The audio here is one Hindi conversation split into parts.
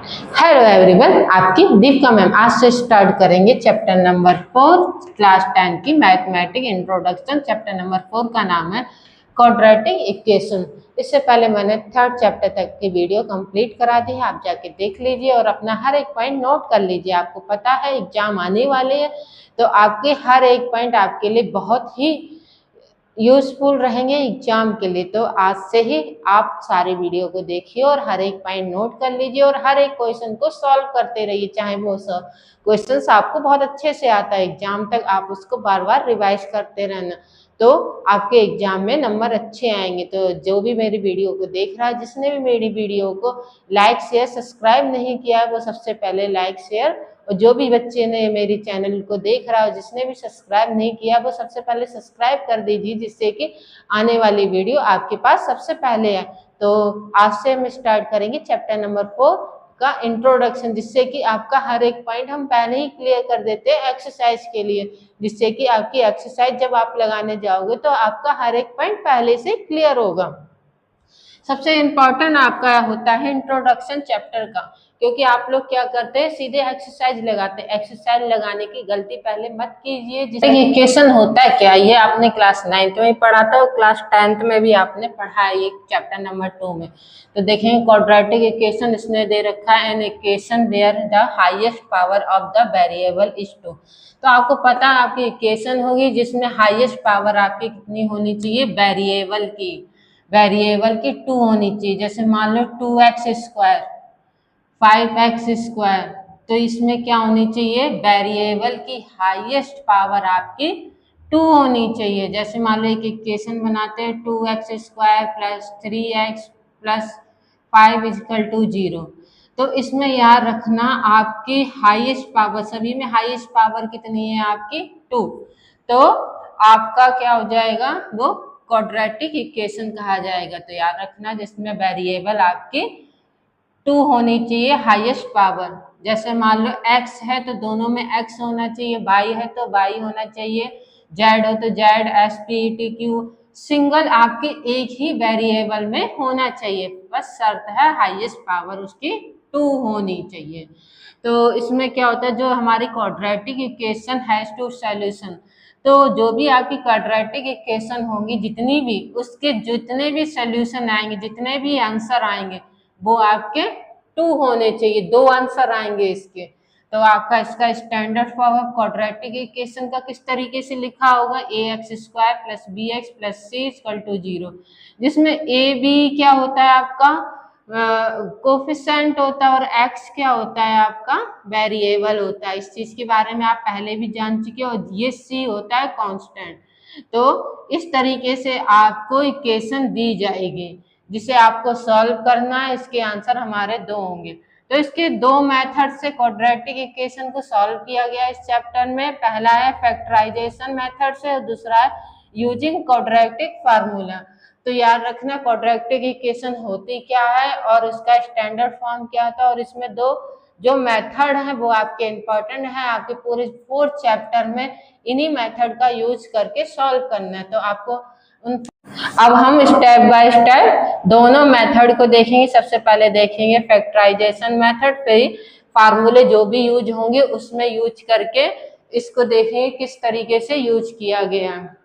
हेलो एवरीवन, आपकी दीपिका मैम। आज से स्टार्ट करेंगे चैप्टर नंबर 4 क्लास 10 की मैथमेटिक इंट्रोडक्शन। चैप्टर नंबर 4 का नाम है क्वाड्रेटिक इक्वेशन। इससे पहले मैंने थर्ड चैप्टर तक की वीडियो कंप्लीट करा दी है, आप जाके देख लीजिए और अपना हर एक पॉइंट नोट कर लीजिए। आपको पता है एग्जाम आने वाले हैं, तो आपके हर एक पॉइंट आपके लिए बहुत ही यूजफुल रहेंगे एग्जाम के लिए। तो आज से ही आप सारे वीडियो को देखिए और हर एक पॉइंट नोट कर लीजिए और हर एक क्वेश्चन को सॉल्व करते रहिए। चाहे वो क्वेश्चंस आपको बहुत अच्छे से आता है एग्जाम तक, आप उसको बार बार रिवाइज करते रहना, तो आपके एग्जाम में नंबर अच्छे आएंगे। तो जो भी मेरी वीडियो को देख रहा है, जिसने भी मेरी वीडियो को लाइक शेयर सब्सक्राइब नहीं किया है, वो सबसे पहले लाइक शेयर, और जो भी बच्चे ने मेरी चैनल को देख रहा है जिसने भी सब्सक्राइब नहीं किया, वो सबसे पहले सब्सक्राइब कर दीजिए, जिससे कि आने वाली वीडियो आपके पास सबसे पहले है। तो आज से हम स्टार्ट करेंगे चैप्टर नंबर 4 का इंट्रोडक्शन, जिससे कि आपका हर एक पॉइंट हम पहले ही क्लियर कर देते हैं एक्सरसाइज के लिए, जिससे कि आपकी एक्सरसाइज जब आप लगाने जाओगे तो आपका हर एक पॉइंट पहले से क्लियर होगा। सबसे इम्पोर्टेंट आपका होता है इंट्रोडक्शन चैप्टर का, क्योंकि आप लोग क्या करते हैं सीधे एक्सरसाइज लगाते हैं। एक्सरसाइज लगाने की गलती पहले मत कीजिए। जिससे इक्वेशन होता है क्या, ये आपने क्लास 9th में पढ़ा था और क्लास 10th में भी आपने पढ़ा है ये चैप्टर नंबर 2 में। तो देखेंगे क्वाड्रेटिक इक्वेशन इसने दे रखा है, an equation where the highest power of the variable is 2। तो आपको पता है आपकी इक्वेशन होगी जिसमें हाईएस्ट पावर आपकी कितनी होनी चाहिए, वेरिएबल की 2 होनी चाहिए। जैसे मान लो 2x स्क्वायर 5x स्क्वायर, तो इसमें क्या होनी चाहिए, वेरिएबल की हाईएस्ट पावर आपकी 2 होनी चाहिए। जैसे मान लो एक इक्वेशन बनाते हैं 2x square plus 3x plus 5 equal to 0। तो इसमें याद रखना आपकी हाईएस्ट पावर, सभी में हाईएस्ट पावर कितनी है आपकी 2। तो आपका क्या हो जाएगा, वो क्वाड्रेटिक इक्वेशन कहा जाएगा। तो याद रखना जिसमें वेरिएबल आपकी 2 होनी चाहिए हाईएस्ट पावर। जैसे मान लो x है तो दोनों में x होना चाहिए, y है तो y होना चाहिए, z हो तो z, s p t q single आपके एक ही वेरिएबल में होना चाहिए, बस शर्त है हाईएस्ट पावर उसकी 2 होनी चाहिए। तो इसमें क्या होता है, जो हमारी quadratic equation has two solution, तो जो भी आपकी क्वाड्रेटिक इक्वेशन होंगी जितनी भी, उसके जितने भी सॉल्यूशन आएंगे, जितने भी आंसर आएंगे, वो आपके 2 होने चाहिए, 2 आंसर आएंगे इसके। तो आपका इसका standard form of quadratic equation का किस तरीके से लिखा होगा, ax square plus bx plus c equal to 0, जिसमें a b क्या होता है आपका कोफिशिएंट होता है और x क्या होता है आपका वेरिएबल होता है। इस चीज के बारे में आप पहले भी जान चुके हो। और ये c होता है कांस्टेंट। तो इस तरीके से आपको इक्वेशन दी जाएगी जिसे आपको सॉल्व करना है। इसके आंसर हमारे 2 होंगे। तो इसके 2 मेथड से क्वाड्रेटिक इक्वेशन को सॉल्व किया गया इस चैप्टर में। पहला है फैक्टराइजेशन मेथड से और दूसरा है यूजिंग क्वाड्रेटिक फार्मूला। तो याद रखना क्वाड्रेटिक इक्वेशन होती क्या है और उसका स्टैंडर्ड फॉर्म क्या था, और इसमें 2 जो मेथड है वो आपके इम्पोर्टेंट है। आपके पूरे 4 चैप्टर में इन्हीं मेथड का यूज करके सॉल्व करना है। तो आपको अब हम स्टेप बाय स्टेप दोनों मेथड को देखेंगे। सबसे पहले देखेंगे फैक्टराइजेशन मेथड, फिर फार्मूले जो भी यूज होंगे उसमें यूज करके इसको देखेंगे किस तरीके से यूज किया गया है।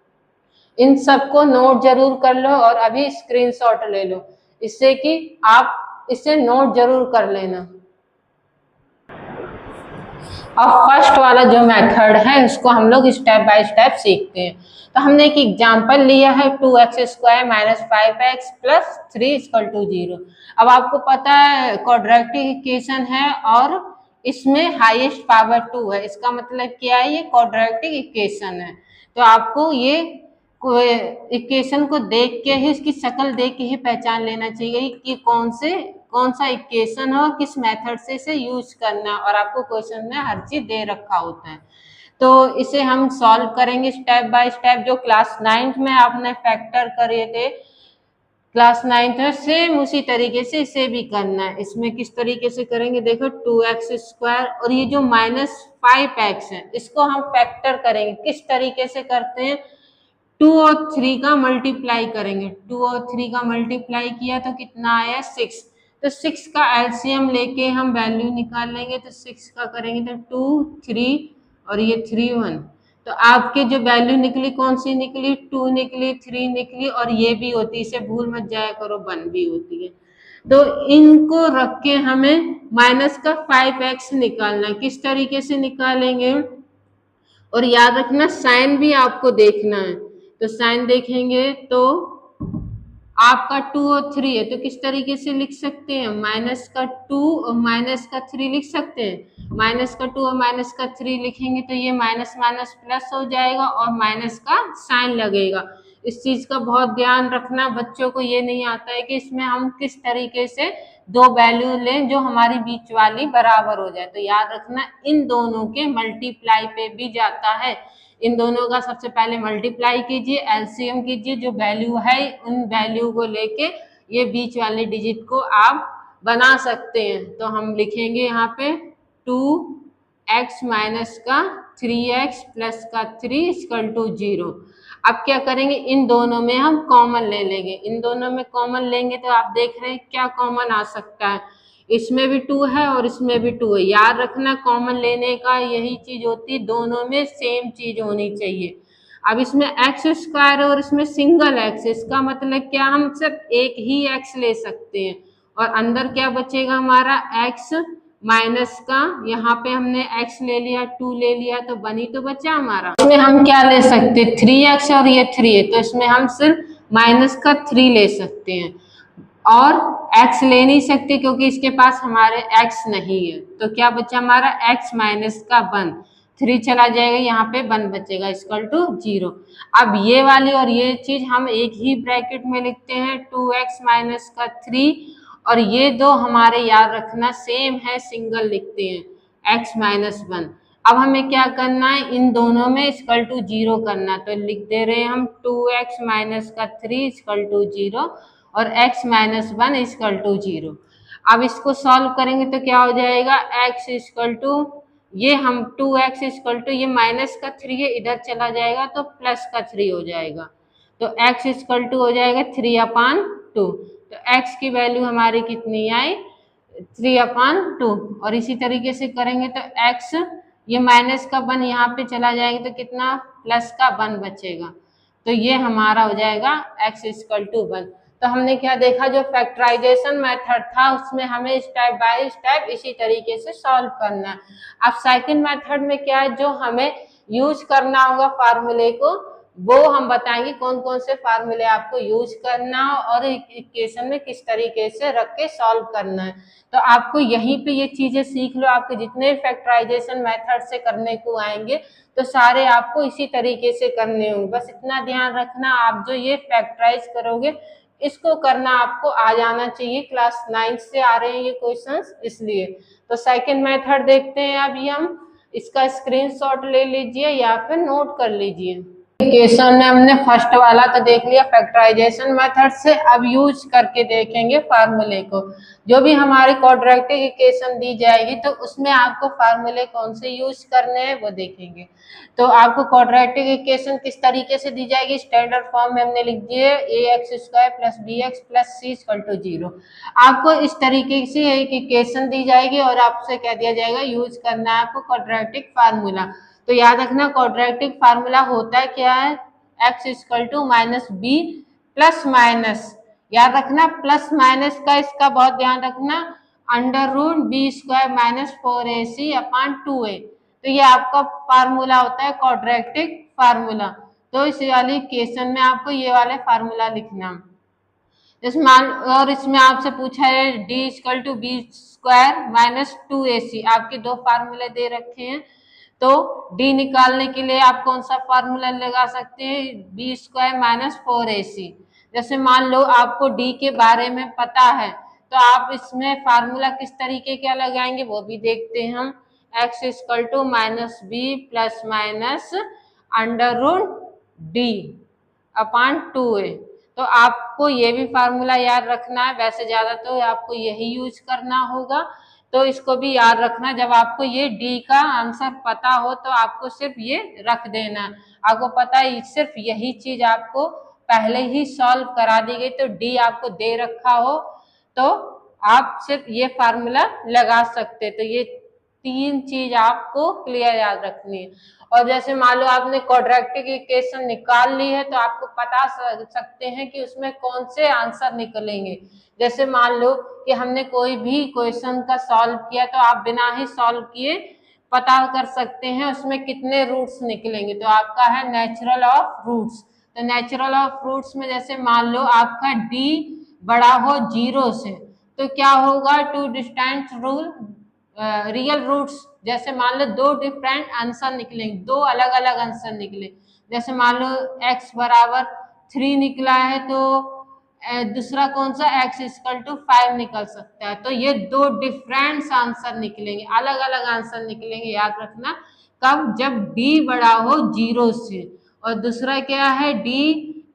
इन सबको नोट जरूर कर लो और अभी स्क्रीनशॉट ले लो, इससे कि आप इसे नोट जरूर कर लेना। अब फर्स्ट वाला जो मेथड है उसको हम लोग स्टेप बाय स्टेप सीखते हैं। तो हमने एक एग्जांपल लिया है 2x square minus 5x plus 3 equal to 0। अब आपको पता है क्वाड्रेटिक इक्वेशन है और इसमें हाईएस्ट पावर 2 है, इसका मतलब क्या है, ये क्वाड्रेटिक इक्वेशन है। तो आपको ये इक्वेशन को देख के ही, इसकी शक्ल देख के ही पहचान लेना चाहिए कि कौन सा इक्वेशन हो, किस मेथड से इसे यूज करना, और आपको क्वेश्चन में हर चीज दे रखा होता है। तो इसे हम सॉल्व करेंगे स्टेप बाय स्टेप। जो क्लास 9th में आपने फैक्टर करे थे, क्लास 9th में सेम उसी तरीके से इसे भी करना है। इसमें किस तरीके से करेंगे, देखो 2x स्क्वायर और ये जो माइनस 5x है इसको हम फैक्टर करेंगे। किस तरीके से करते हैं, 2 और 3 का मल्टीप्लाई करेंगे। 2 और 3 का मल्टीप्लाई किया तो कितना आया 6। तो 6 का एलसीएम लेके हम वैल्यू निकाल लेंगे। तो 6 का करेंगे तो 2 3 और ये 3 1। तो आपके जो वैल्यू निकली कौन सी निकली, 2 निकली, 3 निकली और ये भी होती है, इसे भूल मत जाया करो, 1 भी होती है। तो इनको रख के हमें माइनस का 5x निकालना है। किस तरीके से निकालेंगे, और याद रखना साइन भी आपको देखना है। तो साइन देखेंगे तो आपका 2 और 3 है, तो किस तरीके से लिख सकते हैं, माइनस का 2 और माइनस का 3 लिख सकते हैं। माइनस का 2 और माइनस का 3 लिखेंगे तो ये माइनस माइनस प्लस हो जाएगा और माइनस का साइन लगेगा। इस चीज का बहुत ध्यान रखना, बच्चों को ये नहीं आता है कि इसमें हम किस तरीके से दो वैल्यू लें जो हमारी बीच वाली बराबर हो जाए। तो याद रखना इन दोनों के मल्टीप्लाई पे भी जाता है। इन दोनों का सबसे पहले मल्टीप्लाई कीजिए, एलसीएम कीजिए, जो वैल्यू है उन वैल्यू को लेके ये बीच वाले डिजिट को आप बना सकते हैं। तो हम लिखेंगे यहाँ पे 2x माइनस का 3x प्लस का 3 इक्वल टू 0। अब क्या करेंगे, इन दोनों में हम कॉमन ले लेंगे। इन दोनों में कॉमन लेंगे तो आप देख रहे हैं क्या कॉमन आ सकता है, इसमें भी 2 है और इसमें भी 2 है। याद रखना कॉमन लेने का यही चीज होती है, दोनों में सेम चीज होनी चाहिए। अब इसमें एक्स स्क्वायर और इसमें सिंगल एक्स, इसका मतलब क्या, हम सिर्फ एक ही एक्स ले सकते हैं और अंदर क्या बचेगा हमारा एक्स माइनस का, यहाँ पे हमने x ले लिया, 2 ले लिया, तो बनी तो बचा हमारा। इसमें हम क्या ले सकते हैं, 3x और ये 3 है, तो इसमें हम सिर्फ माइनस का 3 ले सकते हैं और x ले नहीं सकते क्योंकि इसके पास हमारे x नहीं है। तो क्या बचा हमारा x माइनस का 1, 3 चला जाएगा, यहाँ पे 1 बचेगा इक्वल टू 0। अब ये वाली और ये चीज हम एक ही ब्रैकेट में लिखते हैं, 2x माइनस का 3 और ये दो हमारे याद रखना सेम है, सिंगल लिखते हैं x माइनस 1। अब हमें क्या करना है, इन दोनों में इक्वल टू 0 करना, तो लिख दे रहे हैं हम 2x माइनस का 3 इक्वल टू 0 और x माइनस 1 इक्वल टू 0। अब इसको सॉल्व करेंगे तो क्या हो जाएगा, x इक्वल टू ये हम 2x इक्वल टू ये माइनस का 3 है, इधर चला जाएगा तो प्लस का 3 हो जाएगा। तो x इक्वल टू हो जाएगा 3/2। तो x की वैल्यू हमारी कितनी आई, 3/2। और इसी तरीके से करेंगे तो x ये माइनस का 1 यहाँ पे चला जाएगा तो कितना प्लस का 1 बचेगा। तो ये हमारा हो जाएगा x इक्वल टू 1। तो हमने क्या देखा, जो फैक्टराइजेशन मेथड था उसमें हमें स्टेप बाय स्टेप इसी तरीके से सॉल्व करना है। अब सेकंड मेथड में क्या है, जो हमें यूज करना होगा फार्मूले को, वो हम बताएंगे कौन कौन से फार्मूले आपको यूज करना और इक्वेशन में किस तरीके से रख के सॉल्व करना है। तो आपको यहीं पे ये चीजें सीख लो, आपके जितने फैक्टराइजेशन मेथड से करने को आएंगे तो सारे आपको इसी तरीके से करने होंगे। बस इतना ध्यान रखना, आप जो ये फैक्टराइज करोगे इसको करना आपको आ जाना चाहिए। क्लास 9 से आ रहे हैं ये क्वेश्चंस, इसलिए। तो सेकंड मेथड देखते हैं अभी हम, इसका स्क्रीनशॉट ले लीजिए या फिर नोट कर लीजिए। इक्वेशन में हमने फर्स्ट वाला तो देख लिया फैक्टराइजेशन मेथड से, अब यूज करके देखेंगे फार्मूले को। जो भी हमारी क्वाड्रेटिक इक्वेशन दी जाएगी तो उसमें आपको फार्मूले कौन से यूज करने हैं वो देखेंगे। तो आपको क्वाड्रेटिक इक्वेशन किस तरीके से दी जाएगी, स्टैंडर्ड फॉर्म में हमने लिख दिए ax² + bx + c = 0। आपको इस तरीके से एक इक्वेशन दी जाएगी और आपसे कह दिया जाएगा यूज करना है आपको क्वाड्रेटिक फार्मूला। तो याद रखना क्वाड्रेटिक फार्मूला होता है क्या है, x = -b प्लस माइनस, याद रखना प्लस माइनस का इसका बहुत ध्यान रखना, √b² - 4ac/2a। तो ये आपका फार्मूला होता है क्वाड्रेटिक फार्मूला। तो इस वाली इक्वेशन में आपको ये वाला फार्मूला लिखना। और इसमें आपसे पूछा है d = b² - 2ac, आपके दो फार्मूले दे रखे हैं। तो d निकालने के लिए आप कौन सा फार्मूला लगा सकते हैं, b² - 4ac। जैसे मान लो आपको d के बारे में पता है तो आप इसमें फार्मूला किस तरीके का लगाएंगे वो भी देखते हैं हम। x = -b ± √d/2a। तो आपको ये भी फार्मूला याद रखना है, वैसे ज्यादा तो आपको यही यूज करना होगा। तो इसको भी याद रखना, जब आपको ये डी का आंसर पता हो तो आपको सिर्फ ये रख देना। आपको पता है सिर्फ यही चीज आपको पहले ही सॉल्व करा दी गई, तो डी आपको दे रखा हो तो आप सिर्फ ये फार्मूला लगा सकते। तो ये 3 चीज आपको क्लियर याद रखनी है। और जैसे मान लो आपने क्वाड्रेटिक इक्वेशन निकाल ली है तो आपको बता सकते हैं कि उसमें कौन से आंसर निकलेंगे। जैसे मान लो कि हमने कोई भी क्वेश्चन का सॉल्व किया तो आप बिना ही सॉल्व किए पता कर सकते हैं उसमें कितने रूट्स निकलेंगे। तो आपका है नेचुरल ऑफ रूट्स। तो नेचुरल ऑफ रूट्स में जैसे मान लो आपका डी बड़ा हो 0 से तो क्या होगा, two distinct rule real roots. जैसे मान लो 2 डिफरेंट आंसर निकलेंगे, 2 अलग अलग आंसर निकले। जैसे मान लो x बराबर 3 निकला है तो दूसरा कौन सा x इक्वल टू 5 निकल सकता है। तो ये 2 डिफरेंट आंसर निकलेंगे, अलग अलग आंसर निकलेंगे। याद रखना कब, जब d बड़ा हो 0 से और दूसरा क्या है d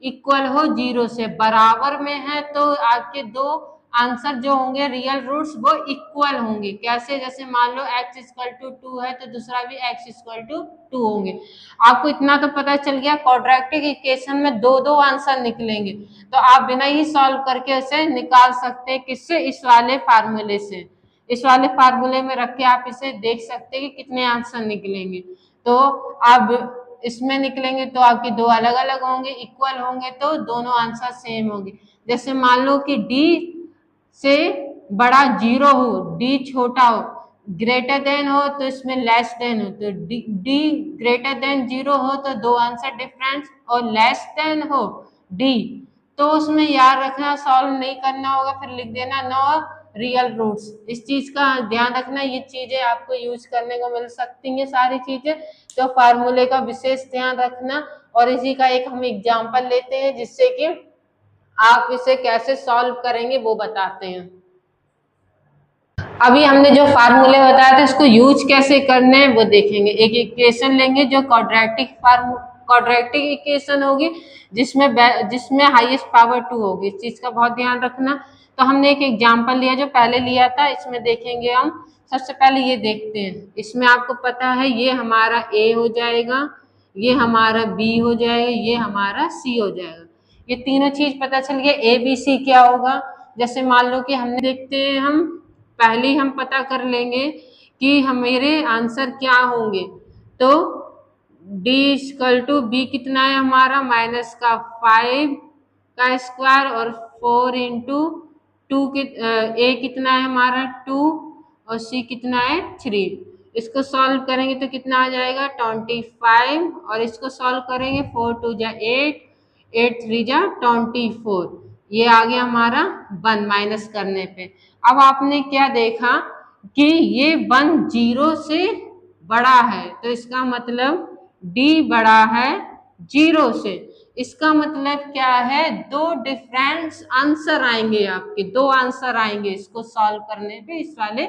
इक्वल हो 0 से, बराबर में है तो आपके 2 आंसर जो होंगे रियल रूट्स वो इक्वल होंगे। कैसे, जैसे मान लो x इक्वल टू 2 है तो दूसरा भी x इक्वल टू 2 होंगे। आपको इतना तो पता चल गया क्वाड्रेटिक इक्वेशन में 2 आंसर निकलेंगे तो आप बिना ही सॉल्व करके उसे निकाल सकते हैं। किससे, इस वाले फार्मूले से। इस वाले फार्मूले में रख के आप इसे देख सकते हैं कि कितने आंसर निकलेंगे। तो अब इसमें निकलेंगे तो आपके 2 अलग अलग होंगे, इक्वल होंगे तो दोनों आंसर सेम होंगे। जैसे मान लो कि d से बड़ा 0 हो, d छोटा हो, ग्रेटर देन हो तो इसमें लेस देन हो। तो d ग्रेटर देन 0 हो तो 2 आंसर डिफरेंस, और लेस देन हो d तो उसमें याद रखना सॉल्व नहीं करना होगा, फिर लिख देना नो रियल रूट्स। इस चीज का ध्यान रखना, ये चीजें आपको यूज करने को मिल सकती हैं सारी चीजें। तो फार्मूले का विशेष ध्यान रखना। और इसी का एक हम एग्जाम्पल लेते हैं जिससे कि आप इसे कैसे सॉल्व करेंगे वो बताते हैं। अभी हमने जो फार्मूले बताया था इसको यूज कैसे करने हैं वो देखेंगे। एक इक्वेशन लेंगे जो क्वाड्रेटिक इक्वेशन होगी जिसमें हाईएस्ट पावर 2 होगी। इस चीज का बहुत ध्यान रखना। तो हमने एक एग्जांपल लिया जो पहले लिया था, इसमें देखेंगे हम। सबसे पहले ये देखते हैं, इसमें आपको पता है ये हमारा a हो जाएगा, ये हमारा b हो जाएगा, ये हमारा c हो जाएगा। ये तीनों चीज पता चल गया। a b c क्या होगा, जैसे मान लो कि हमने देखते हैं, हम पहले हम पता कर लेंगे कि हमारे आंसर क्या होंगे। तो d इक्वल टू बी कितना है हमारा, माइनस का 5 का स्क्वायर और 4 इंटू 2 a कितना है हमारा 2 और c कितना है 3। इसको सॉल्व करेंगे तो कितना आ जाएगा 25, और इसको सॉल्व करेंगे 4 2 जा 8, 8 3 जा 24। ये आ गया हमारा 1 माइनस करने पे। अब आपने क्या देखा कि ये 1 0 से बड़ा है तो इसका मतलब d बड़ा है 0 से। इसका मतलब क्या है, 2 डिफरेंट आंसर आएंगे, आपके 2 आंसर आएंगे इसको सॉल्व करने पे, इस वाले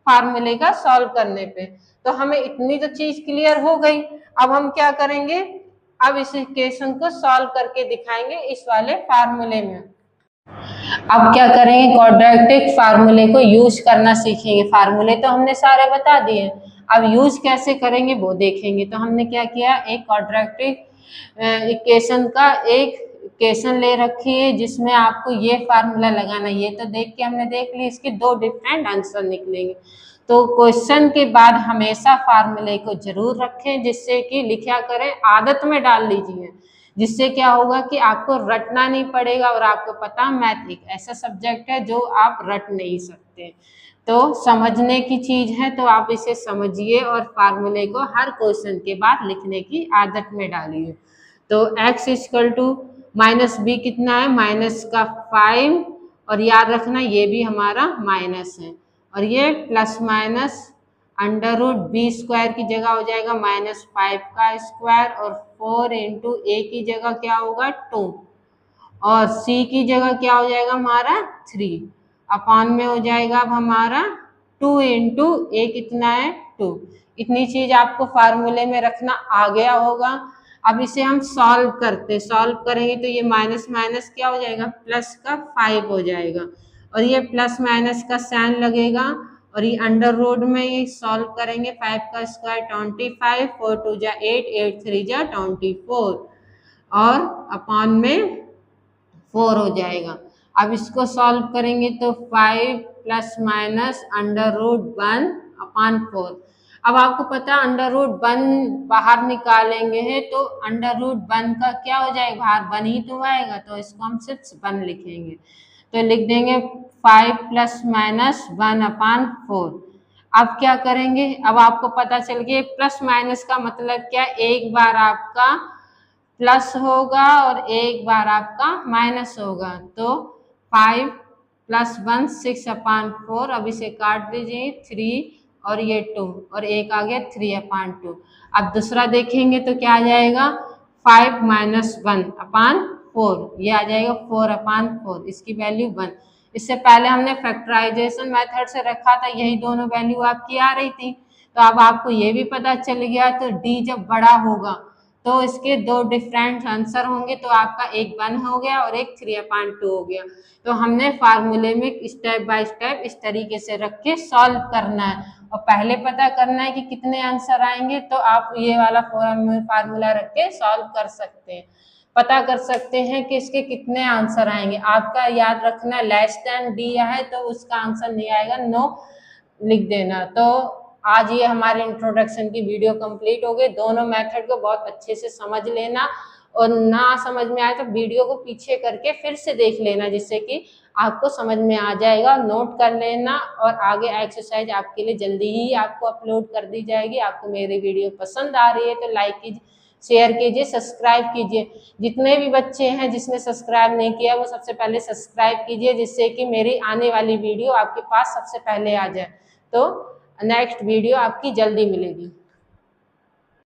फार्मूले का सॉल्व करने पे। तो हमें इतनी तो चीज क्लियर हो गई। अब हम क्या करेंगे, अब इस इक्वेशन को सॉल्व करके दिखाएंगे इस वाले फार्मूले में। अब क्या करेंगे, क्वाड्रेटिक फार्मूले को यूज करना सीखेंगे। फार्मूले तो हमने सारे बता दिए, अब यूज कैसे करेंगे वो देखेंगे। तो हमने क्या किया, एक क्वाड्रेटिक इक्वेशन का एक इक्वेशन ले रखी है जिसमें आपको ये फार्मूला लगाना। ये तो देख के हमने देख ली, इसके 2 डिफरेंट आंसर निकलेंगे। तो क्वेश्चन के बाद हमेशा फार्मूले को जरूर रखें, जिससे कि लिखा करें, आदत में डाल लीजिए, जिससे क्या होगा कि आपको रटना नहीं पड़ेगा। और आपको पता, मैथ एक ऐसा सब्जेक्ट है जो आप रट नहीं सकते, तो समझने की चीज है। तो आप इसे समझिए और फार्मूले को हर क्वेश्चन के बाद लिखने की आदत में डालिए। तो x equal to minus b कितना है, माइनस का 5, और याद रखना ये भी हमारा माइनस है, और ये plus minus under root b square की जगह हो जाएगा -5 का स्क्वायर, और 4 इंटू ए की जगह क्या होगा 2, और c की जगह क्या हो जाएगा हमारा 3 अपॉन में हो जाएगा अब हमारा 2 इंटू ए कितना है 2। इतनी चीज आपको फार्मूले में रखना आ गया होगा। अब इसे हम सॉल्व करेंगे तो ये माइनस माइनस क्या हो जाएगा, प्लस का 5 हो जाएगा, और ये प्लस माइनस का साइन लगेगा, और ये अंडर रूट में ये सॉल्व करेंगे, 5 का स्क्वायर 25, 4 2 जा 8, 8 3 जा 24, और अपॉन में 4 हो जाएगा। अब इसको सॉल्व करेंगे तो 5 प्लस माइनस √1/4। अब आपको पता है √1 बाहर निकालेंगे है तो √1 का क्या हो जाएगा, बाहर 1 ही तो आएगा, तो इसको हम सिर्फ 1 लिखेंगे। तो लिख देंगे 5 प्लस माइनस 1/4। अब क्या करेंगे, अब आपको पता चल गया प्लस माइनस का मतलब क्या, एक बार आपका प्लस होगा और एक बार आपका माइनस होगा। तो 5 प्लस 1 6/4। अब इसे काट दीजिए, 3 और ये 2 और एक आ गया 3/2। अब दूसरा देखेंगे तो क्या आ जाएगा, 5 माइनस 1/4, ये आ जाएगा 4/4, इसकी वैल्यू 1। इससे पहले हमने फैक्टराइजेशन मेथड से रखा था, यही दोनों वैल्यू आपकी आ रही थी। तो अब आपको ये भी पता चल गया, तो डी जब बड़ा होगा तो इसके दो डिफरेंट आंसर होंगे, तो आपका एक 1 हो गया और एक 3/2 हो गया। तो हमने फार्मूले में स्टेप बाय स्टेप इस तरीके से रख के सॉल्व करना है, और पहले पता करना है कि कितने आंसर आएंगे, तो आप ये वाला फार्मूला रख के सॉल्व कर सकते हैं, पता कर सकते हैं कि इसके कितने आंसर आएंगे। आपका याद रखना, लेस देन डी है तो उसका आंसर नहीं आएगा, नो लिख देना। तो आज ये हमारे इंट्रोडक्शन की वीडियो कंप्लीट हो गई। दोनों मेथड को बहुत अच्छे से समझ लेना, और ना समझ में आए तो वीडियो को पीछे करके फिर से देख लेना, जिससे कि आपको समझ में आ जाएगा। नोट कर लेना, और आगे एक्सरसाइज आपके लिए जल्दी ही आपको अपलोड कर दी जाएगी। आपको मेरी वीडियो पसंद आ रही है तो लाइक कीजिए, शेयर कीजिए, सब्सक्राइब कीजिए। जितने भी बच्चे हैं जिसने सब्सक्राइब नहीं किया वो सबसे पहले सब्सक्राइब कीजिए, जिससे कि मेरी आने वाली वीडियो आपके पास सबसे पहले आ जाए। तो नेक्स्ट वीडियो आपकी जल्दी मिलेगी।